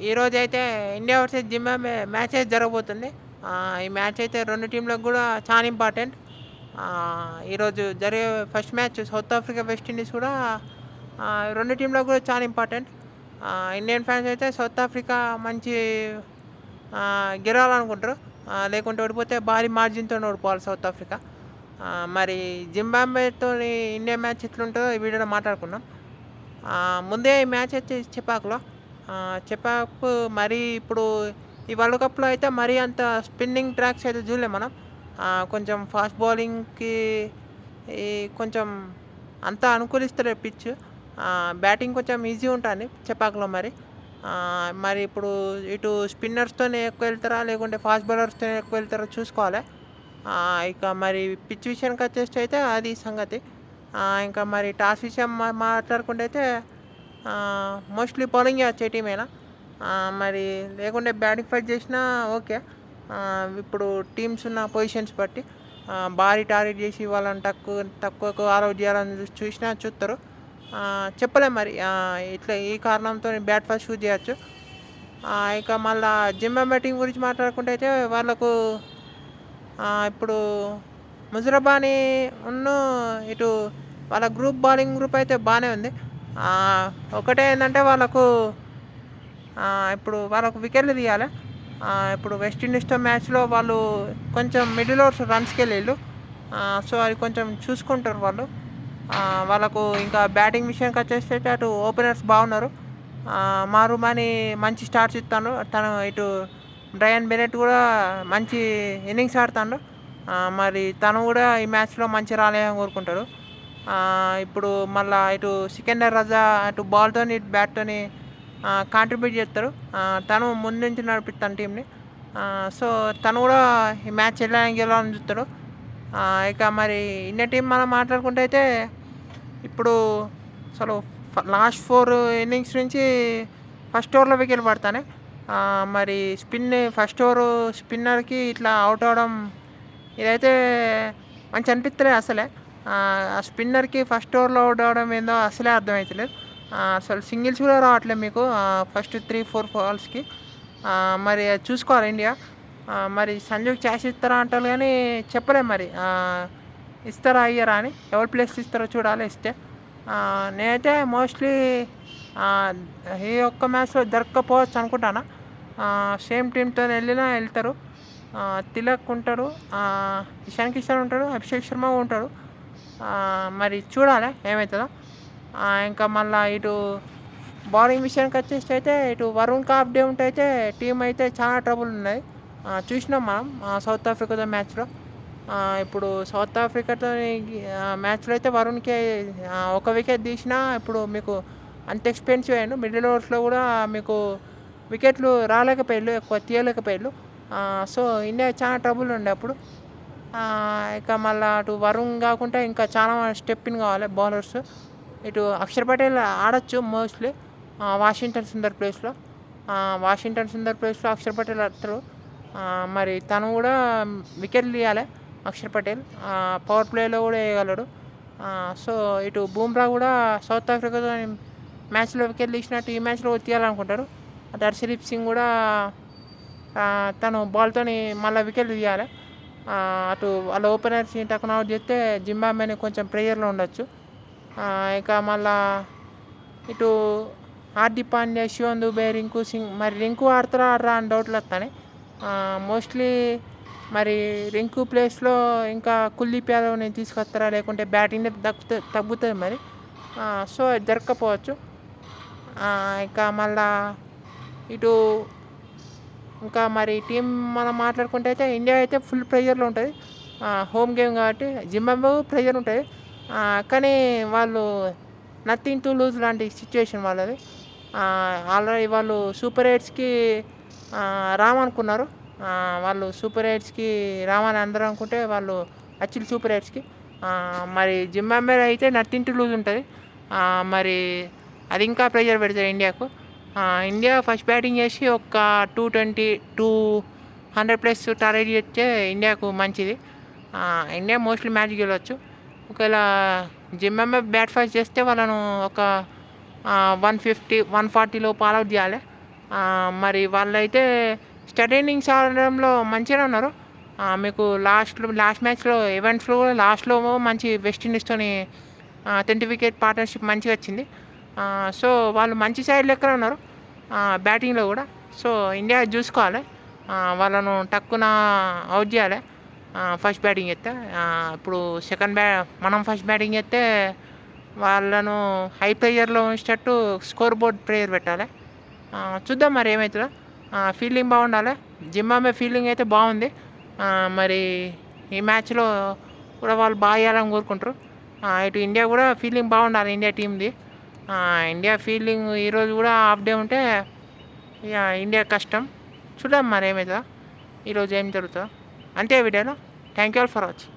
ఈరోజైతే India versus Zimbabwe match అయితే జరగబోతుంది. ఈ మ్యాచ్ అయితే 2 టీంలకు గూడా చాలా ఇంపార్టెంట్. ఈరోజు జరిగే first match south Africa, west Indies కూడా 2 టీంలకు కూడా చాలా ఇంపార్టెంట్. ఇండియన్ ఫ్యాన్స్ అయితే సౌత్ ఆఫ్రికా మంచి గెలవాలనుకుంటారు. లేకుంటే ఓడిపోతే భారీ మార్జిన్తో ఓడిపోవాలి సౌత్ ఆఫ్రికా. మరి జింబాబ్వేతో ఇండియా మ్యాచ్ ఎట్లుంటుందో ఈ వీడియోలో మాట్లాడుకుందాం. ముందే ఈ మ్యాచ్ అయితే చెపాకులో చెపాకు మరీ ఇప్పుడు ఈ వరల్డ్ కప్లో అయితే మరీ అంత స్పిన్నింగ్ ట్రాక్స్ అయితే చూడలేం మనం. కొంచెం ఫాస్ట్ బౌలింగ్కి ఈ కొంచెం అంతా అనుకూలిస్తారు పిచ్. బ్యాటింగ్ కొంచెం ఈజీ ఉంటుంది చెపాకులో. మరి ఇప్పుడు ఇటు స్పిన్నర్స్తోనే ఎక్కువ వెళ్తారా లేకుంటే ఫాస్ట్ బౌలర్స్తో ఎక్కువ వెళ్తారో చూసుకోవాలి. ఇక మరి పిచ్ విషయానికి వచ్చేసి అయితే అది సంగతి. ఇంకా మరి టాస్ విషయం మాట్లాడుకుంటే అయితే మోస్ట్లీ బౌలింగ్ వచ్చే టీమేనా. మరి లేకుంటే బ్యాటింగ్ ఫైట్ చేసినా ఓకే. ఇప్పుడు టీమ్స్ ఉన్న పొజిషన్స్ బట్టి భారీ టార్గెట్ చేసి వాళ్ళని తక్కువకు ఆల్అవుట్ చేయాలని చూసినా చూస్తారు. చెప్పలేం మరి ఇట్లా ఈ కారణంతో బ్యాట్ ఫస్ట్ షూట్ చేయొచ్చు. ఇక మళ్ళీ జింబాబ్వే టీం గురించి మాట్లాడుకుంటే అయితే వాళ్ళకు ఇప్పుడు ముజరబాని ఇటు వాళ్ళ బౌలింగ్ గ్రూప్ అయితే బాగానే ఉంది. ఒకటే ఏంటంటే ఇప్పుడు వాళ్ళకు వికెట్లు తీయాలి. ఇప్పుడు వెస్టిండీస్తో మ్యాచ్లో వాళ్ళు కొంచెం మిడిల్ ఓవర్స్ రన్స్కి వెళ్ళిళ్ళు. సో అది కొంచెం చూసుకుంటారు వాళ్ళు. వాళ్ళకు ఇంకా బ్యాటింగ్ విషయానికి వచ్చేస్తే అటు ఓపెనర్స్ బాగున్నారు. మారుమాని మంచి స్టార్ట్స్ ఇస్తాడు. తను ఇటు బ్రయన్ బెనెట్ కూడా మంచి ఇన్నింగ్స్ ఆడుతాడు. మరి తను కూడా ఈ మ్యాచ్లో మంచి రాలేదని కోరుకుంటాడు. ఇప్పుడు మళ్ళీ ఇటు సికందర్ రజా అటు బాల్తోని ఇటు బ్యాట్తోని కాంట్రిబ్యూట్ చేస్తారు. తను ముందు నుంచి నడిపిస్తాను టీంని. సో తను కూడా ఈ మ్యాచ్ ఎలా గెలవాలని చూస్తాడు. ఇక మరి ఇండియన్ టీం మనం మాట్లాడుకుంటే అయితే ఇప్పుడు అసలు లాస్ట్ 4 ఇన్నింగ్స్ నుంచి ఫస్ట్ ఓవర్లో వికెట్ పడతానే. మరి ఫస్ట్ ఓవర్ స్పిన్నర్కి ఇట్లా అవుట్ అవడం ఇదైతే మంచి అనిపిస్తలేదు అసలే. ఆ స్పిన్నర్కి ఫస్ట్ ఓవర్లో అవుట్ అవడం ఏందో అసలే అర్థమవుతలేదు. అసలు సింగిల్స్ కూడా రావట్లేదు మీకు ఫస్ట్ 3-4 బాల్స్కి. మరి అది చూసుకోవాలి ఇండియా. మరి సంజుకి ఛాన్స్ ఇస్తారా అంటారు కానీ చెప్పలేం మరి ఇస్తారా అయ్యారా అని. ఎవరు ప్లేస్ ఇస్తారో చూడాలి ఇస్తే. నేనైతే మోస్ట్లీ ఈ ఒక్క మ్యాచ్లో దొరక్కపోవచ్చు అనుకుంటాను. సేమ్ టీంతో వెళ్తారు. తిలక్ ఉంటాడు, ఇషాన్ కిషన్ ఉంటాడు, అభిషేక్ శర్మ ఉంటాడు. మరి చూడాలి ఏమవుతుందో. ఇంకా మళ్ళీ ఇటు బౌలింగ్ విషయానికి వచ్చేసి అయితే ఇటు వరుణ్ కాప్డే ఉంటే అయితే టీం అయితే చాలా ట్రబుల్ ఉన్నాయి. చూసినాం మనం సౌత్ ఆఫ్రికాతో మ్యాచ్లో. ఇప్పుడు సౌత్ ఆఫ్రికాతో మ్యాచ్లో అయితే వరుణ్కి ఒక వికెట్ తీసినా ఇప్పుడు మీకు అంత ఎక్స్పెన్సివ్ అయ్యాడు. మిడిల్ ఓవర్స్లో కూడా మీకు వికెట్లు రాలేకపోయాడు, ఎక్కువ తీయలేకపోయాడు. సో ఇండియా చాలా ట్రబుల్ ఉండే అప్పుడు. ఇక మళ్ళీ అటు వరుణ్ కాకుండా ఇంకా చాలా స్టెప్ ఇన్ కావాలి బౌలర్స్. ఇటు అక్షర్ పటేల్ ఆడచ్చు మోస్ట్లీ వాషింగ్టన్ సుందర్ ప్లేస్లో. అక్షర్ పటేల్ ఆడతారు. మరి తను కూడా వికెట్లు తీయాలి అక్షర్ పటేల్. పవర్ ప్లేలో కూడా వేయగలడు. సో ఇటు బూమ్రా కూడా సౌత్ ఆఫ్రికాతో మ్యాచ్లో వికెట్లు తీసినట్టు ఈ మ్యాచ్లో తీయాలనుకుంటారు. అటు హర్షదీప్ సింగ్ కూడా తను బాల్తో మళ్ళీ వికెట్లు తీయాలి. అటు వాళ్ళ ఓపెనర్స్ టక్కున అవుట్ చేస్తే జింబాబ్వేని కొంచెం ప్రెషర్లో ఉండొచ్చు. ఇక మళ్ళా ఇటు హార్దిక్ పాండ్యా, శివన్ దుబే, రింకు సింగ్. మరి రింకు ఆడతారా అని డౌట్లు వస్తాయి. మోస్ట్లీ మరి రింకు ప్లేస్లో ఇంకా కుల్దీప్ యాదవ్ని తీసుకొస్తారా లేకుంటే బ్యాటింగ్ తగ్గుతుంది మరి. సో జరగకపోవచ్చు. ఇక మళ్ళా ఇటు ఇంకా మరి టీం మనం మాట్లాడుకుంటే అయితే ఇండియా అయితే ఫుల్ ప్రెషర్లో ఉంటుంది. హోమ్ గేమ్ కాబట్టి జింబాబ్వే ప్రెషర్ ఉంటుంది. కానీ వాళ్ళు నథింగ్ టు లూజ్ లాంటి సిచ్యువేషన్ వాళ్ళది. ఆల్రెడీ వాళ్ళు సూపర్ ఎయిట్స్కి రామనుకున్నారు. వాళ్ళు సూపర్ ఎయిట్స్కి రామని అందరూ అనుకుంటే వాళ్ళు యాక్చువల్లీ సూపర్ ఎయిట్స్కి. మరి జింబాబ్వే అయితే నథింగ్ టు లూజ్ ఉంటుంది. మరి అది ఇంకా ప్రెషర్ పెడతారు ఇండియాకు. ఇండియా ఫస్ట్ బ్యాటింగ్ చేసి ఒక 200+ టార్గెట్ చేస్తే ఇండియాకు మంచిది. ఇండియా మోస్ట్లీ మ్యాచ్ గెలవచ్చు. ఒకవేళ జింబాబ్వే బ్యాట్ ఫస్ట్ చేస్తే వాళ్ళను ఒక 150-140 లోపు ఆల్అవుట్ చేయాలి. మరి వాళ్ళైతే స్టడ్ ఇన్నింగ్స్ ఆడడంలో మంచిగానే ఉన్నారు. మీకు లాస్ట్ మ్యాచ్లో ఈవెంట్స్లో కూడా లాస్ట్లో మంచి వెస్టిండీస్తోని 20 వికెట్ పార్ట్నర్షిప్ మంచిగా వచ్చింది. సో వాళ్ళు మంచి సైడ్ లెక్కనే ఉన్నారు బ్యాటింగ్లో కూడా. సో ఇండియా చూసుకోవాలి, వాళ్ళను టక్కున అవుట్ చేయాలి ఫస్ట్ బ్యాటింగ్ చేస్తే. ఇప్పుడు మనం ఫస్ట్ బ్యాటింగ్ చేస్తే వాళ్ళను హై ప్రెషర్లో ఉంచేటట్టు స్కోర్ బోర్డ్ ప్రేయర్ పెట్టాలి. చూద్దాం మరి ఏమవుతుందో. ఫీల్డింగ్ బాగుండాలి. జింబాబ్వే ఫీల్డింగ్ అయితే బాగుంది. మరి ఈ మ్యాచ్లో కూడా వాళ్ళు బాగా వేయాలని కోరుకుంటారు. ఇటు ఇండియా కూడా ఫీల్డింగ్ బాగుండాలి ఇండియా టీంది. ఇండియా ఫీల్డింగ్ ఈరోజు కూడా హాఫ్ డే ఉంటే ఇక ఇండియా కష్టం. చూద్దాం మరి ఏమవుతుందో, ఈరోజు ఏం జరుగుతుందో. అంతే వీడియోలో. Thank you all for watching.